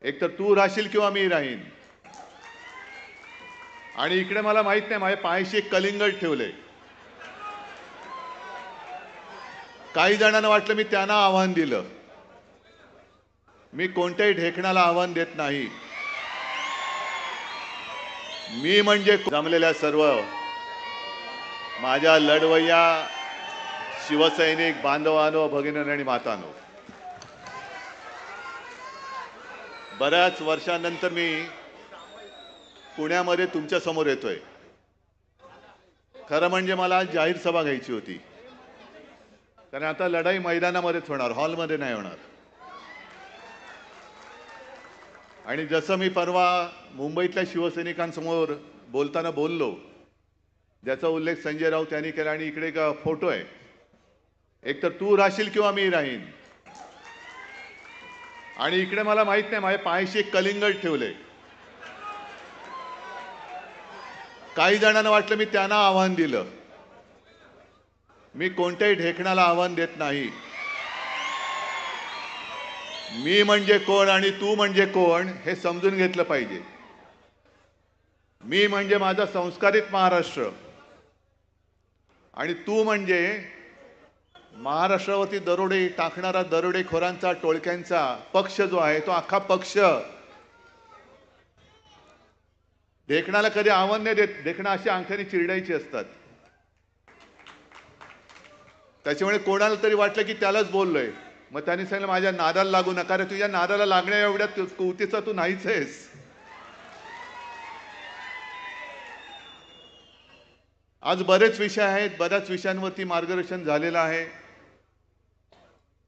एक तर तू राहशील किंवा मी राहीन. आणि इकडे मला माहित नाही माझ्या पायाशी एक कलिंगड ठेवलंय. काही जणांना वाटलं मी त्यांना आव्हान दिलं. मी कोणत्याही ढेकणाला आव्हान देत नाही. मी म्हणजे जमलेल्या सर्व माझ्या लढवय्या शिवसैनिक बांधवांनो, भगिनींनो आणि मातांनो, बऱ्याच वर्षांनंतर मी पुण्यामध्ये तुमच्या समोर येतोय. खरं म्हणजे मला आज जाहीर सभा घ्यायची होती, कारण आता लढाई मैदानामध्येच होणार, हॉलमध्ये नाही होणार. आणि जसं मी परवा मुंबईतल्या शिवसैनिकांसमोर बोलताना बोललो, ज्याचा उल्लेख संजय राऊत यांनी केला, आणि इकडे एक फोटो आहे, एक तर तू राहशील किंवा मी राहीन. आणि इकडे मला माहित नाही माझ्या पायाशी एक कलिंगड ठेवलंय. काही जणांना वाटलं मी त्यांना आव्हान दिलं. मी कोणत्याही ढेकणाला आव्हान देत नाही. मी म्हणजे कोण आणि तू म्हणजे कोण हे समजून घेतलं पाहिजे. मी म्हणजे माझा संस्कारित महाराष्ट्र, आणि तू म्हणजे महाराष्ट्रावरती दरोडे टाकणारा दरोडेखोरांचा, टोळक्यांचा पक्ष जो आहे, तो अख्खा पक्ष. ढेकणाला कधी आव्हान नाही देत. ढेकणं अशी अंगठ्याने चिरडायची असतात. त्याच्यामुळे कोणाला तरी वाटलं की त्यालाच बोललोय, मग त्यांनी सांगितलं माझ्या नादाला लागू नका रे. तुझ्या नादाला लागण्या एवढ्या कुवतीचा तू नाहीच आहेस. आज बरेच विषय आहेत, बऱ्याच विषयांवरती मार्गदर्शन झालेलं आहे.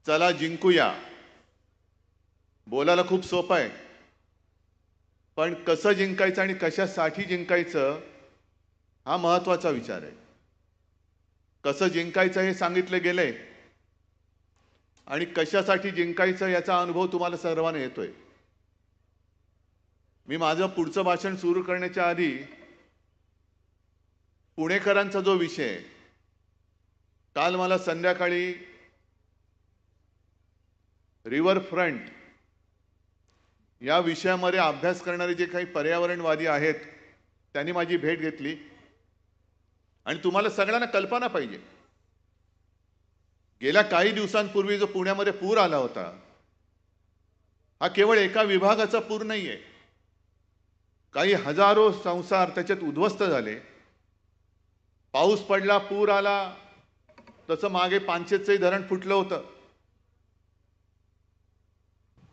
चला जिंकूया. बोलायला खूप सोपं आहे, पण कसं जिंकायचं आणि कशासाठी जिंकायचं हा महत्वाचा विचार आहे. कसं जिंकायचं हे सांगितलं गेलंय, आणि कशासाठी जिंकायचं याचा अनुभव तुम्हाला सर्वांना येतोय. मी माझं पुढचं भाषण सुरू करण्याच्या आधी पुणेकरांचा जो विषय, काल मला संध्याकाळी रिव्हरफ्रंट या विषयामध्ये अभ्यास करणारे जे काही पर्यावरणवादी आहेत त्यांनी माझी भेट घेतली. आणि तुम्हाला सगळ्यांना कल्पना पाहिजे, गेल्या काही दिवसांपूर्वी जो पुण्यामध्ये पूर आला होता, हा केवळ एका विभागाचा पूर नाहीये. काही हजारो संसार त्याच्यात उद्ध्वस्त झाले. पाऊस पडला, पूर आला, तसं मागे पानशेतचंही धरण फुटलं होतं.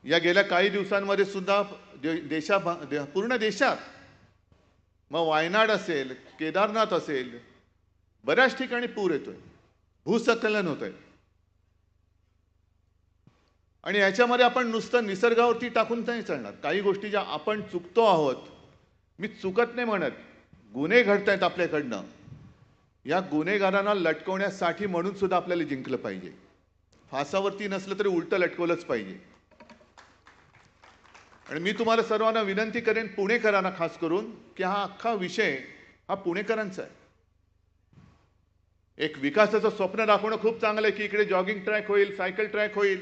या गेल्या काही दिवसांमध्ये सुद्धा पूर्ण देशात, मग वायनाड असेल, केदारनाथ असेल, बऱ्याच ठिकाणी पूर येतोय, भूस्खलन होतंय. आणि याच्यामध्ये आपण नुसतं निसर्गावरती टाकून नाही चालणार. काही गोष्टी ज्या आपण चुकतो आहोत, मी चुकत नाही म्हणत, गुन्हे घडतायत आपल्याकडनं, या गुन्हेगारांना लटकवण्यासाठी म्हणून सुद्धा आपल्याला जिंकलं पाहिजे. फासावरती नसलं तरी उलटं लटकवलंच पाहिजे. आणि मी तुम्हाला सर्वांना विनंती करेन, पुणेकरांना खास करून, की हा अख्खा विषय हा पुणेकरांचा आहे. एक विकासाचं स्वप्न दाखवणं खूप चांगलं आहे, की इकडे जॉगिंग ट्रॅक होईल, सायकल ट्रॅक होईल,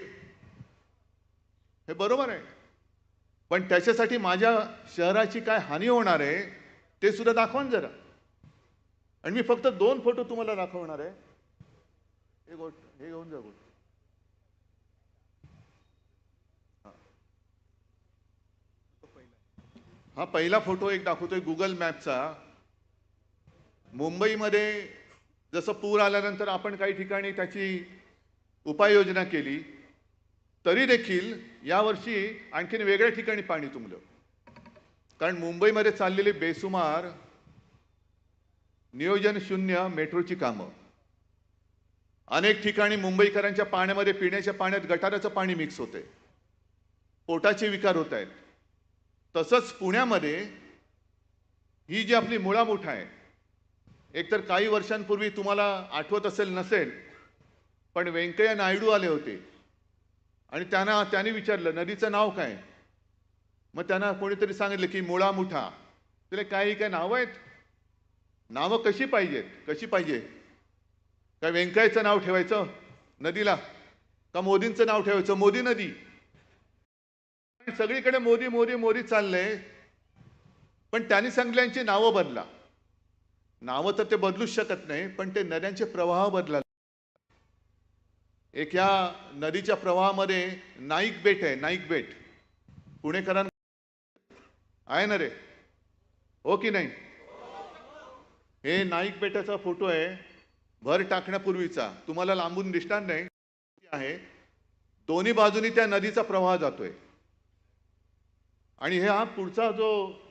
हे बरोबर आहे. पण त्याच्यासाठी माझ्या शहराची काय हानी होणार आहे ते सुद्धा दाखवा जरा. आणि मी फक्त 2 फोटो तुम्हाला दाखवणार आहे. हे घेऊन जा गोष्ट. हा पहिला फोटो एक दाखवतोय गुगल मॅपचा. मुंबईमध्ये जसं पूर आल्यानंतर आपण काही ठिकाणी त्याची उपाययोजना केली, तरी देखील यावर्षी आणखीन वेगळ्या ठिकाणी पाणी तुंबलं. कारण मुंबईमध्ये चाललेली बेसुमार नियोजन शून्य मेट्रोची कामं, अनेक ठिकाणी मुंबईकरांच्या पाण्यामध्ये, पिण्याच्या पाण्यात गटाराचं पाणी मिक्स होतंय, पोटाचे विकार होत आहेत. तसंच पुण्यामध्ये ही जी आपली मुळामुठ आहे, एकतर काही वर्षांपूर्वी तुम्हाला आठवत असेल नसेल, पण व्यंकय्या नायडू आले होते आणि त्यांनी विचारलं नदीचं नाव काय. मग त्यांना कोणीतरी सांगितलं की मुळामुठा. त्याला काही काय नावं आहेत, नावं कशी पाहिजेत, कशी पाहिजे. काय व्यंकय्याचं नाव ठेवायचं नदीला, का मोदींचं नाव ठेवायचं, मोदी नदी. सगळीकडे मोदी मोदी मोदी चाललंय, पण त्यांनी सांगितल्यांची नावं बदला. नावं तर ते बदलूच शकत नाही, पण ते नद्यांचे प्रवाह बदला. एक या नदीच्या प्रवाहामध्ये नाईक बेट आहे, नाईक बेट. पुणेकरांना आहे ना रे, हो की नाही? हे नाईक बेटाचा फोटो आहे, भर टाकण्यापूर्वीचा. तुम्हाला लांबून दिसणार नाही आहे. दोन्ही बाजूनी त्या नदीचा प्रवाह जातोय. आणि हा पुढचा जो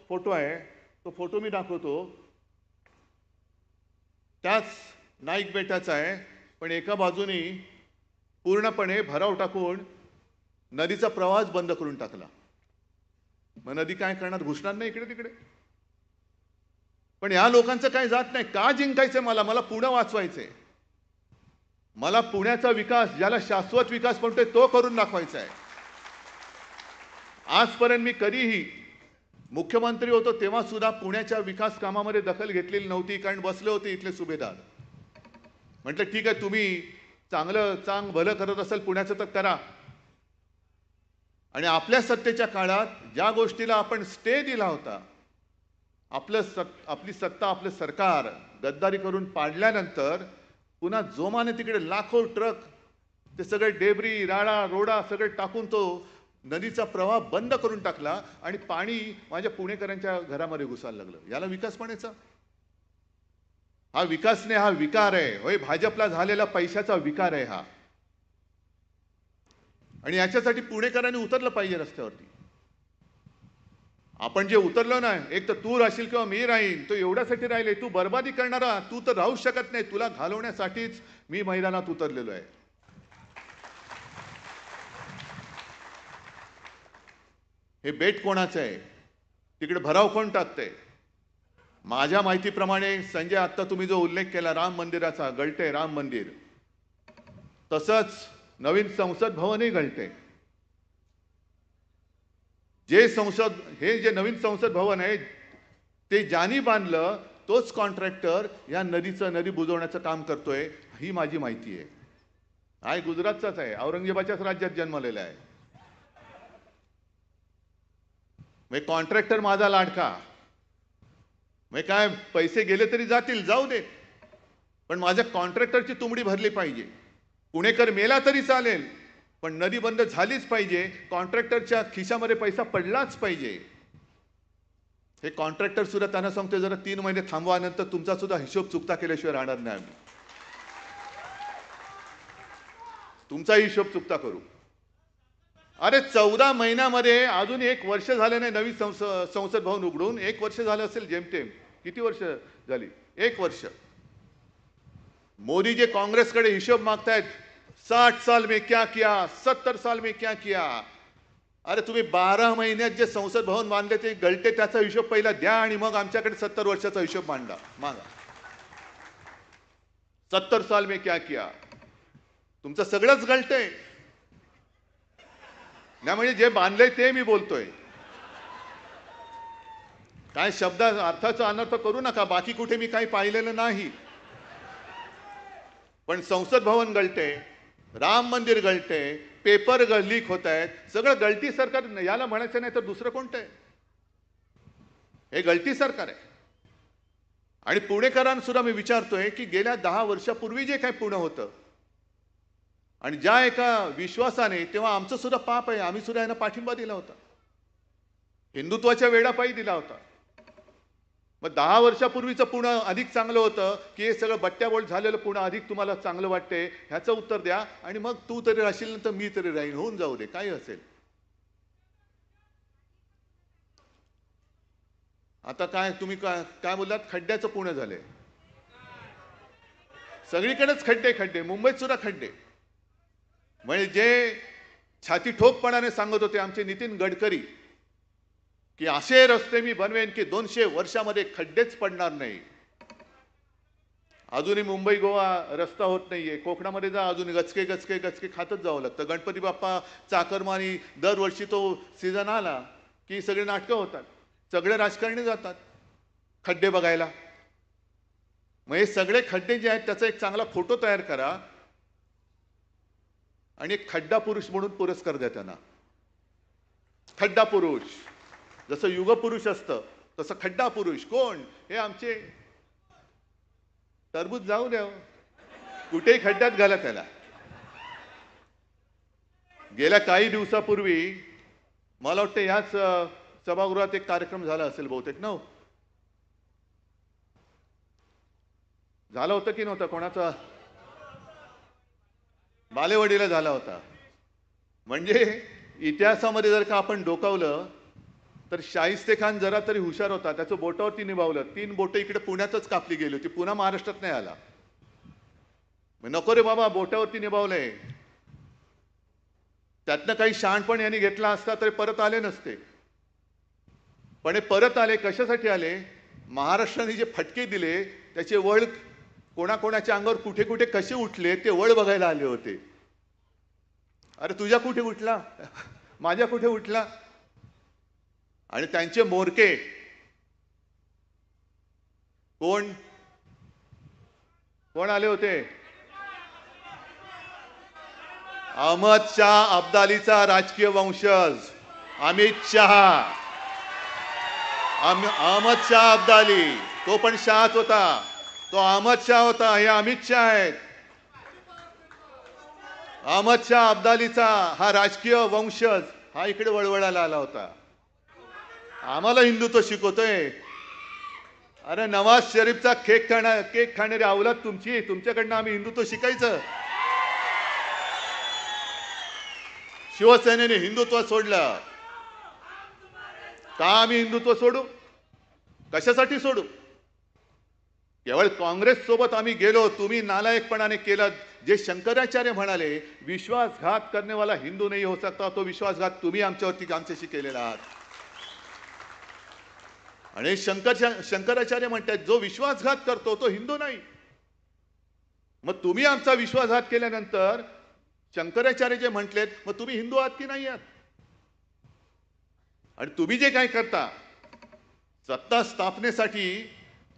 फोटो आहे, तो फोटो मी दाखवतो. त्याच नाईक बेटाचा आहे, पण एका बाजूनी पूर्णपणे भराव टाकून नदीचा प्रवाह बंद करून टाकला. मग नदी काय करणार? घुसणार नाही इकडे तिकडे. पण या लोकांचं काय जात नाही. का जिंकायचंय? मला पुणे वाचवायचंय. मला पुण्याचा विकास, ज्याला शाश्वत विकास म्हणतोय, तो करून दाखवायचा आहे. आजपर्यंत मी कधीही मुख्यमंत्री होतो तेव्हा सुद्धा पुण्याच्या विकास कामामध्ये दखल घेतलेली नव्हती, कारण बसले होते इथले सुभेदार. म्हटलं ठीक आहे, तुम्ही चांग भलं करत असेल पुण्याचं तर करा. आणि आपल्या सत्तेच्या काळात ज्या गोष्टीला आपण स्टे दिला होता, आपली सत्ता, आपलं सरकार गद्दारी करून पाडल्यानंतर पुन्हा जोमाने तिकडे लाखो ट्रक ते सगळे डेबरी राडा रोडा सगळे टाकून तो नदीचा प्रवाह बंद करून टाकला आणि पाणी माझ्या पुणेकरांच्या घरामध्ये घुसायला लागलं. याला विकास म्हणायचा? हा विकास नाही, हा विकार आहे. होय, भाजपला झालेला पैशाचा विकार आहे हा. आणि याच्यासाठी पुणेकरांनी उतरलं पाहिजे रस्त्यावरती. आपण जे उतरलो ना, एक तर तू राहशील किंवा मी राहीन, तो एवढ्यासाठी राहिले. तू बर्बादी करणारा, तू तर राहू शकत नाही. तुला घालवण्यासाठीच मी मैदानात उतरलेलो आहे. हे बेट कोणाचं आहे? तिकडे भराव कोण टाकतंय? माझ्या माहितीप्रमाणे संजय, आत्ता तुम्ही जो उल्लेख केला राम मंदिराचा, गळते राम मंदिर, तसंच नवीन संसद भवनही गळते. हे जे नवीन संसद भवन आहे ते ज्यांनी बांधलं तोच कॉन्ट्रॅक्टर या नदी बुजवण्याचं काम करतोय, ही माझी माहिती आहे. हाय गुजरातचाच आहे, औरंगजेबाच्याच राज्यात जन्मलेला आहे. मग कॉन्ट्रॅक्टर माझा लाडका. मग काय, पैसे गेले तरी जातील, जाऊ दे, पण माझ्या कॉन्ट्रॅक्टरची तुंबडी भरली पाहिजे. पुणेकर मेला तरी चालेल, पण नदी बंद झालीच पाहिजे. कॉन्ट्रॅक्टरच्या खिशामध्ये पैसा पडलाच पाहिजे. हे कॉन्ट्रॅक्टर सुद्धा त्यांना सांगतो, जरा 3 महिने थांबवा, नंतर तुमचा सुद्धा हिशोब चुकता केल्याशिवाय राहणार नाही आम्ही. तुमचा हिशोब चुकता करू. अरे 14 महिन्यामध्ये अजून 1 वर्ष झालं नाही नवीन संसद भवन उघडून. 1 वर्ष झालं असेल जेमतेम. किती वर्ष झाली? 1 वर्ष. मोदी जे काँग्रेसकडे हिशोब मागतायत, 60 साल में क्या किया, 70 साल में क्या किया. अरे तुम्ही 12 महिन्यात जे संसद भवन बांधले ते गळते, त्याचा हिशोब पहिला द्या आणि मग आमच्याकडे 70 वर्षाचा हिशोब मागा. 70 साल में क्या किया. तुमचं सगळंच गळतंय. नाही म्हणजे जे बांधलंय ते मी बोलतोय. काय शब्द अर्थाचा अनर्थ करू नका. बाकी कुठे मी काही पाहिलेलं नाही. पण संसद भवन गळते, राम मंदिर गळते, पेपर लीक होत आहेत. सगळं गळती सरकार. याला म्हणायचं नाही तर दुसरं कोणतं आहे? हे गळती सरकार आहे. आणि पुणेकरांना सुद्धा मी विचारतोय की गेल्या 10 वर्षापूर्वी जे काही पुणे होतं आणि ज्या एका विश्वासाने, तेव्हा आमचं सुद्धा पाप आहे, आम्ही सुद्धा यांना पाठिंबा दिला होता, हिंदुत्वाच्या वेडापायी दिला होता. मग 10 वर्षापूर्वीचं पुणे अधिक चांगलं होतं की हे सगळं बट्ट्याबोळ झालेलं पुणे अधिक तुम्हाला चांगलं वाटते? ह्याचं उत्तर द्या. आणि मग तू तरी राहशील तर मी तरी राहीन, होऊन जाऊ दे, काही असेल. आता काय तुम्ही काय बोललात? खड्ड्याचं पुणे झाले. सगळीकडेच खड्डे. मुंबईत सुद्धा खड्डे. म्हणजे जे छाती ठोकपणाने सांगत होते आमचे नितीन गडकरी की असे रस्ते मी बनवेन की 200 वर्षामध्ये खड्डेच पडणार नाही. अजूनही मुंबई गोवा रस्ता होत नाहीये. कोकणामध्ये जा, अजून गचके खातच जावं लागतं. गणपती बाप्पा चाकरमानी दरवर्षी तो सीझन आला की सगळे नाटकं होतात, सगळे राजकारणी जातात खड्डे बघायला. मग हे सगळे खड्डे जे आहेत त्याचा एक चांगला फोटो तयार करा आणि एक खड्डा पुरुष म्हणून पुरस्कार द्या त्यांना. खड्डा पुरुष, जसं युगपुरुष असतं तसं खड्डा पुरुष कोण? हे आमचे टरबूज जाऊ द्या, कुठेही खड्ड्यात घाला त्याला. गेल्या काही दिवसापूर्वी मला वाटतं ह्याच सभागृहात एक कार्यक्रम झाला असेल बहुतेक ना, झालं होतं की नव्हतं? कोणाचा? बालेवाडीला झाला होता. म्हणजे इतिहासामध्ये जर का आपण डोकावलं तर शाहिस्ते खान जरा तरी हुशार होता, त्याचं बोटावरती निभावलं. 3 बोटं इकडे पुण्यातच कापली गेली होती, पुन्हा महाराष्ट्रात नाही आला. नको रे बाबा, बोटावरती निभावलंय. त्यातनं काही शहाणपण यांनी घेतला असता तरी परत आले नसते. पण हे परत आले कशासाठी आले? महाराष्ट्राने जे फटके दिले त्याचे वळ कोणाकोणाच्या अंगावर कुठे कुठे कसे उठले ते वळ बघायला आले होते. अरे तुझ्या कुठे उठला, माझ्या कुठे उठला? आणि त्यांचे मोरके कोण कोण आले होते? अहमद शाह अब्दालीचा राजकीय वंशज अमित शहा. अहमद शाह अब्दाली, तो पण शहाच होता, तो अहमद शाह होता. हे अमित शाह आहेत. अहमद शाह अब्दालीचा हा राजकीय वंशज हा इकडे वळवळायला आला होता. आम्हाला हिंदुत्व शिकवतोय. अरे नवाज शरीफचा केक खाणारी अवलाद तुमची, तुमच्याकडनं आम्ही हिंदुत्व शिकायचं? शिवसेनेने हिंदुत्व सोडलं का? आम्ही हिंदुत्व सोडू? कशासाठी सोडू? केवळ काँग्रेस सोबत आम्ही गेलो, तुम्ही नालायकपणाने केलं. जे शंकराचार्य म्हणाले विश्वासघात करने वाला हिंदू नाही हो सकता, तो विश्वासघात तुम्ही आमच्याशी केलेला आहात. आणि शंकराचार्य म्हणतात जो विश्वासघात करतो तो हिंदू नाही. मग तुम्ही आमचा विश्वासघात केल्यानंतर शंकराचार्य जे म्हटलेत, मग तुम्ही हिंदू आहात की नाही आहात? आणि तुम्ही जे काय करता सत्ता स्थापनेसाठी,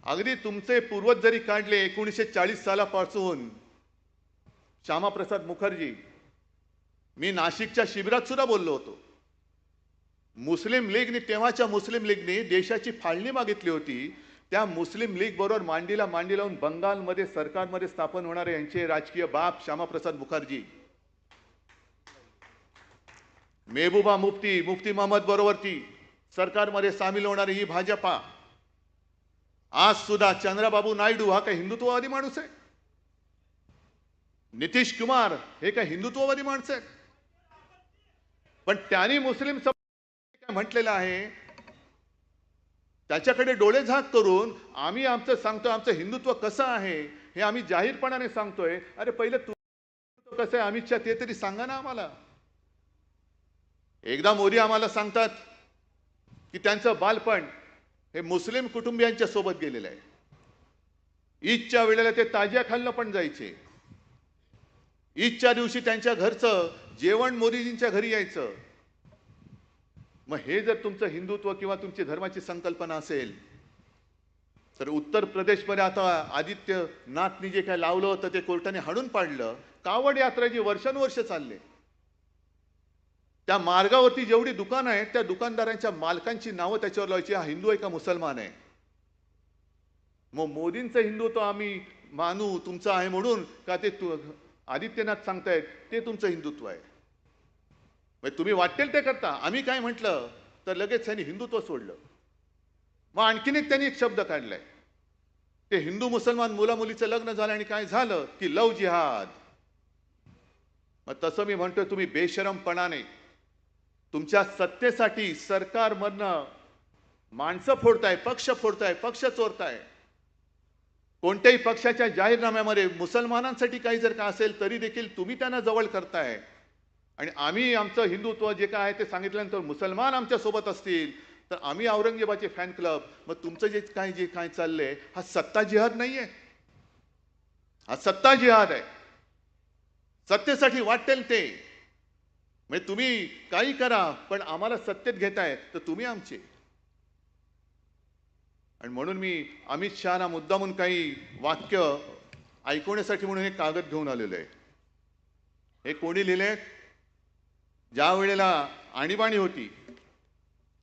अगदी तुमचे पूर्वज जरी काढले 1940 सालापासून, श्यामाप्रसाद मुखर्जी, मी नाशिकच्या शिबिरात सुद्धा बोललो होतो. मुस्लिम लीगने, तेव्हाच्या मुस्लिम लीगने देशाची फाळणी मागितली होती. त्या मुस्लिम लीग बरोबर मांडीला मांडी लावून बंगालमध्ये सरकारमध्ये स्थापन होणारे यांचे राजकीय बाप श्यामाप्रसाद मुखर्जी, मेहबूबा मुफ्ती मोहम्मद बरोबर ती सरकारमध्ये सामील होणारी ही भाजपा. आज सुद्धा चंद्रबाबू नायडू हा काही हिंदुत्ववादी माणूस आहे? नितीश कुमार हे काय हिंदुत्ववादी माणूस आहेत? पण त्यांनी मुस्लिम काय म्हटलेलं आहे त्याच्याकडे डोळे झाक करून आम्ही आमचं सांगतोय, आमचं हिंदुत्व कसं आहे हे आम्ही जाहीरपणाने सांगतोय. अरे पहिलं तू कसं आहे अमित शाह ते तरी सांगा ना आम्हाला. एकदा मोदी आम्हाला सांगतात की त्यांचं बालपण हे मुस्लिम कुटुंबियांच्या सोबत गेलेलं आहे. ईदच्या वेळेला ते ताजिया खाल्लं पण जायचे. ईदच्या दिवशी त्यांच्या घरचं जेवण मोदीजींच्या घरी यायचं. मग हे जर तुमचं हिंदुत्व किंवा तुमची धर्माची संकल्पना असेल तर उत्तर प्रदेशमध्ये आता आदित्यनाथनी जे काय लावलं होतं ते कोर्टाने हाणून पाडलं. कावड यात्रा जी वर्षानुवर्ष चालले, त्या मार्गावरती जेवढी दुकानं आहेत त्या दुकानदारांच्या मालकांची नावं त्याच्यावर लावायची, हा हिंदू आहे का मुसलमान आहे. मग मोदींचं हिंदुत्व आम्ही मानू तुमचं आहे म्हणून का? ते आदित्यनाथ सांगतायत ते तुमचं हिंदुत्व आहे. तुम्ही वाटेल ते करता. आम्ही काय म्हटलं तर लगेच त्यांनी हिंदुत्व सोडलं. मग आणखीन एक त्यांनी एक शब्द काढलाय, ते हिंदू मुसलमान मुला मुलीचं लग्न झालं आणि काय झालं की लव जिहाद. मग तसं मी म्हणतोय तुम्ही बेशरमपणाने तुमच्या सत्तेसाठी सरकारमधनं माणसं फोडताय, पक्ष फोडताय, पक्ष चोरताय. कोणत्याही पक्षाच्या जाहीरनाम्यामध्ये मुसलमानांसाठी काही जर का असेल तरी देखील तुम्ही त्यांना जवळ करताय. आणि आम्ही आमचं हिंदुत्व जे काय आहे ते सांगितल्यानंतर मुसलमान आमच्या सोबत असतील तर आम्ही औरंगजेबाचे फॅन क्लब. मग तुमचं जे काय चाललंय हा सत्ता जिहाद नाहीये, हा सत्ता जिहाद आहे. सत्तेसाठी वाटेल ते, म्हणजे तुम्ही काही करा पण आम्हाला सत्तेत घेताय तर तुम्ही आमचे. आणि म्हणून मी अमित शहाना मुद्दामून काही वाक्य ऐकवण्यासाठी म्हणून हे कागद घेऊन आलेलो आहे. हे कोणी लिहिले? ज्या वेळेला आणीबाणी होती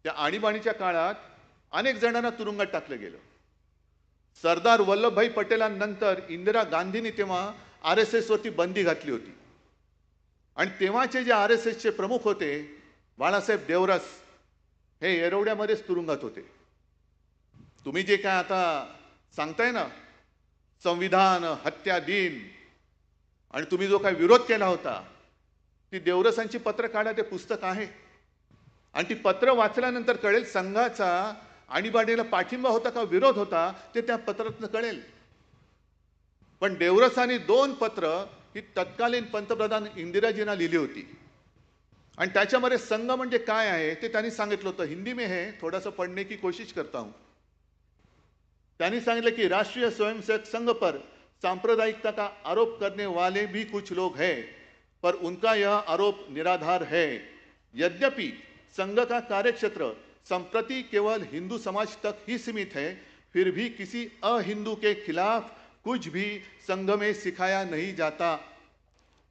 त्या आणीबाणीच्या काळात अनेक जणांना तुरुंगात टाकलं गेलं. सरदार वल्लभभाई पटेलांनंतर इंदिरा गांधींनी तेव्हा RSS वरती बंदी घातली होती आणि तेव्हाचे जे RSSचे प्रमुख होते बाळासाहेब देवरस हे येरवड्यामध्येच तुरुंगात होते. तुम्ही जे काय आता सांगताय ना संविधान हत्या दिन आणि तुम्ही जो काय विरोध केला होता ती देवरसांची पत्र काढा, ते पुस्तक आहे आणि ती पत्र वाचल्यानंतर कळेल संघाचा आणीबाणीला पाठिंबा होता का विरोध होता ते त्या पत्रातून कळेल. पण देवरसांनी 2 पत्र ही तत्कालीन पंतप्रधान इंदिराजींना लिहिली होती आणि त्याच्यामध्ये संघ म्हणजे काय आहे ते त्यांनी सांगितलं होतं. हिंदी में है, थोड़ा सा पढ़ने की कोशिश करता हूं. त्यांनी सांगितलं की राष्ट्रीय स्वयंसेवक संघ पर सांप्रदायिकता का आरोप करने वाले भी कुछ लोग हैं, पर उनका यह आरोप निराधार है. यद्यपि संघ का कार्यक्षेत्र संप्रति केवल हिंदू समाज तक ही सीमित है, फिर भी किसी अहिंदू के खिलाफ कुछ भी संघ में सिखाया नहीं जाता.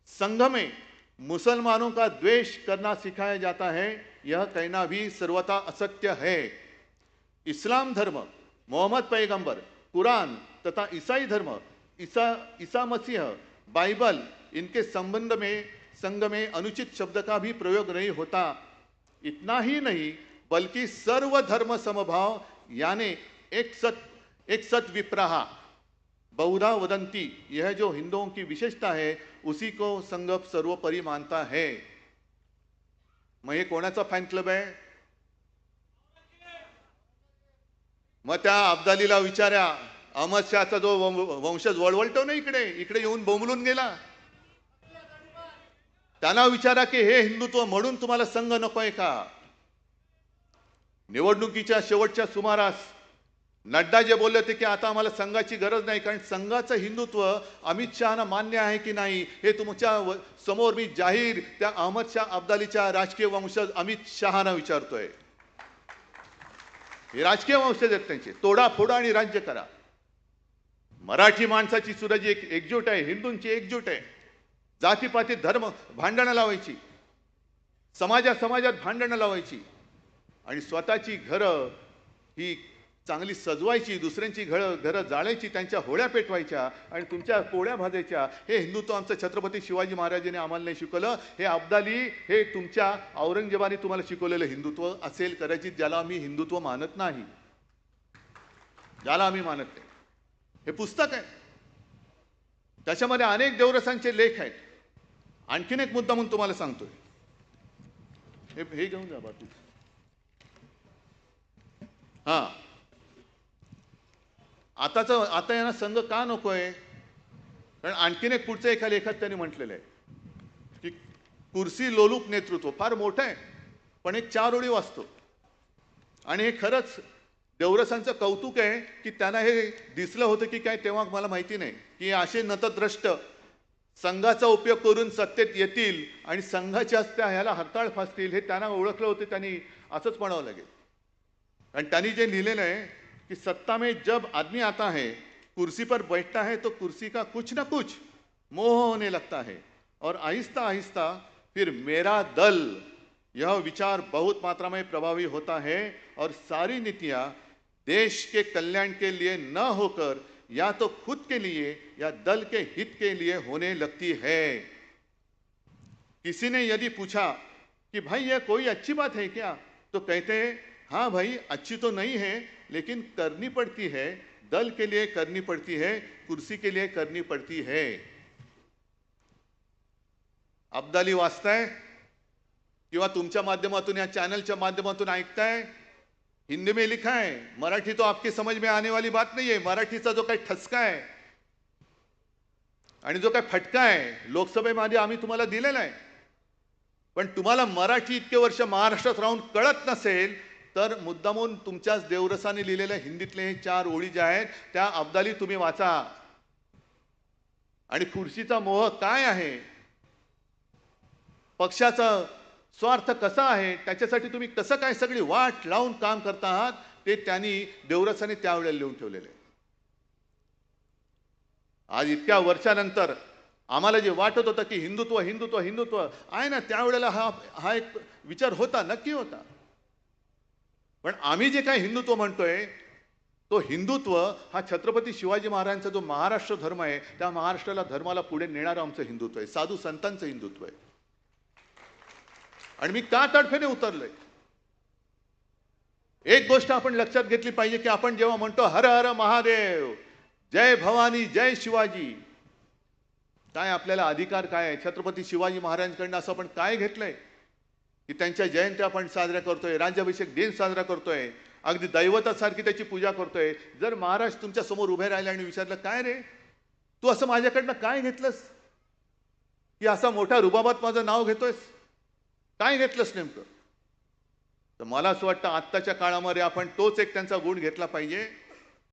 संघ में मुसलमानों का द्वेष करना सिखाया जाता है, यह कहना भी सर्वथा असत्य है. इस्लाम धर्म, मोहम्मद पैगंबर, कुरान तथा ईसाई धर्म, ईसा मसीह, बाइबल, इनके संबंध में संघ में अनुचित शब्द का भी प्रयोग नहीं होता. इतना ही नहीं बल्कि सर्व धर्म समभाव यानी एक सत विप्रहा बहुधा वदंती, यह जो हिंदुओं की विशेषता है उसी को संघ सर्वोपरि मानता है. मग हे कोणाचा फॅन क्लब आहे? मग त्या अब्दालीला विचारा, अहमद शहाचा जो वंशज वळवळतो ना इकडे इकडे येऊन बोंबलून गेला, त्यांना विचारा की हे हिंदुत्व म्हणून तुम्हाला संघ नकोय का? निवडणुकीच्या शेवटच्या सुमारास नड्डा जे बोलले होते की आता आम्हाला संघाची गरज नाही, कारण संघाचं हिंदुत्व अमित शहाना मान्य आहे की नाही हे तुमच्या समोर मी जाहीर त्या अहमद शाह अब्दालीच्या राजकीय वंशज अमित शहाना विचारतोय. हे राजकीय वंशज आहेत त्यांचे. तोडा फोडा आणि राज्य करा. मराठी माणसाची सुद्धा जी एकजूट आहे, हिंदूंची एकजूट आहे. जातीपातीत धर्म भांडणं लावायची, समाजात भांडणं लावायची आणि स्वतःची घरं ही चांगली सजवायची, दुसऱ्यांची घरं जाळायची, त्यांच्या होळ्या पेटवायच्या आणि तुमच्या पोळ्या भाजायच्या. हे हिंदुत्व आमचं छत्रपती शिवाजी महाराजांनी आम्हाला नाही शिकवलं. हे अब्दाली, हे तुमच्या औरंगजेबाने तुम्हाला शिकवलेलं हिंदुत्व असेल कदाचित, ज्याला आम्ही हिंदुत्व मानत नाही, ज्याला आम्ही मानत नाही. हे पुस्तक आहे, त्याच्यामध्ये अनेक देवरसांचे लेख आहेत. आणखीन एक मुद्दा म्हणून तुम्हाला सांगतोय, हे घेऊन जा बाजू. हा, आता यांना संघ का नकोय? कारण आणखीन एक पुढचं एका लेखात त्यांनी म्हटलेलं आहे की कुर्सी लोलूप नेतृत्व फार मोठं आहे, पण एक 4 ओळी वाचतो आणि हे खरंच देवरसांचं कौतुक आहे की त्यांना हे दिसलं होतं की काय तेव्हा मला माहिती नाही की असे नतद्रष्ट संघाचा उपयोग करून सत्तेत येतील आणि संघाच्या ह्याला हरताळ फासतील हे त्यांना ओळखलं होतं. त्यांनी असंच म्हणावं लागेल. आणि त्यांनी जे लिहिलेलं आहे कि सत्ता में जब आदमी आता है, कुर्सी पर बैठता है तो कुर्सी का कुछ ना कुछ मोह होने लगता है और आहिस्ता आहिस्ता फिर मेरा दल यह विचार बहुत मात्रा में प्रभावी होता है और सारी नीतियां देश के कल्याण के लिए न होकर या तो खुद के लिए या दल के हित के लिए होने लगती है. किसी ने यदि पूछा कि भाई यह कोई अच्छी बात है क्या, तो कहते हैं हाँ भाई अच्छी तो नहीं है लेकिन करनी पड़ती है. दल के लिए करनी पड़ती है, कुर्सी के लिए करनी पड़ती है. अब्दाली वाचताय किंवा तुमच्या माध्यमातून या चॅनलच्या माध्यमातून ऐकताय, हिंदी में लिखा है. मराठी तो आपकी समझ में आने वाली बात नहीं है. मराठीचा जो काही ठसका आहे आणि जो काही फटका आहे लोकसभेमध्ये आम्ही तुम्हाला दिलेला आहे. पण तुम्हाला मराठी इतके वर्ष महाराष्ट्रात राहून कळत नसेल तर मुद्दामून तुमच्याच देवरसाने लिहिलेल्या हिंदीतले हे 4 ओळी ज्या आहेत त्या अब्दाली तुम्ही वाचा. आणि खुर्चीचा मोह काय आहे, पक्षाचा स्वार्थ कसा आहे, त्याच्यासाठी तुम्ही कसं काय सगळी वाट लावून काम करता आहात ते त्यांनी देवरसाने त्यावेळेला लिहून ठेवलेले आहे. आज इतक्या वर्षानंतर आम्हाला जे वाटत होतं की हिंदुत्व हिंदुत्व हिंदुत्व आहे ना, त्यावेळेला हा एक विचार होता, नक्की होता. पण आम्ही जे काही हिंदुत्व म्हणतोय तो हिंदुत्व हा छत्रपती शिवाजी महाराजांचा जो महाराष्ट्र धर्म आहे त्या महाराष्ट्राला धर्माला पुढे नेणारं आमचं हिंदुत्व आहे, साधू संतांचं हिंदुत्व आहे. आणि मी का तडफेने उतरलोय? एक गोष्ट आपण लक्षात घेतली पाहिजे की आपण जेव्हा म्हणतो हर हर महादेव, जय भवानी, जय शिवाजी, काय आपल्याला अधिकार काय आहे? छत्रपती शिवाजी महाराजांकडनं असं आपण काय घेतलंय की त्यांच्या जयंत्या आपण साजऱ्या करतोय, राज्याभिषेक दिन साजरा करतोय, अगदी दैवतासारखी त्याची पूजा करतोय. जर महाराज तुमच्या समोर उभे राहिले आणि विचारलं काय रे तू असं माझ्याकडनं काय घेतलंस की असा मोठा रुबाबात माझं नाव घेतोयस, काय घेतलंस नेमकं? तर मला असं वाटतं आत्ताच्या काळामध्ये आपण तोच एक त्यांचा गुण घेतला पाहिजे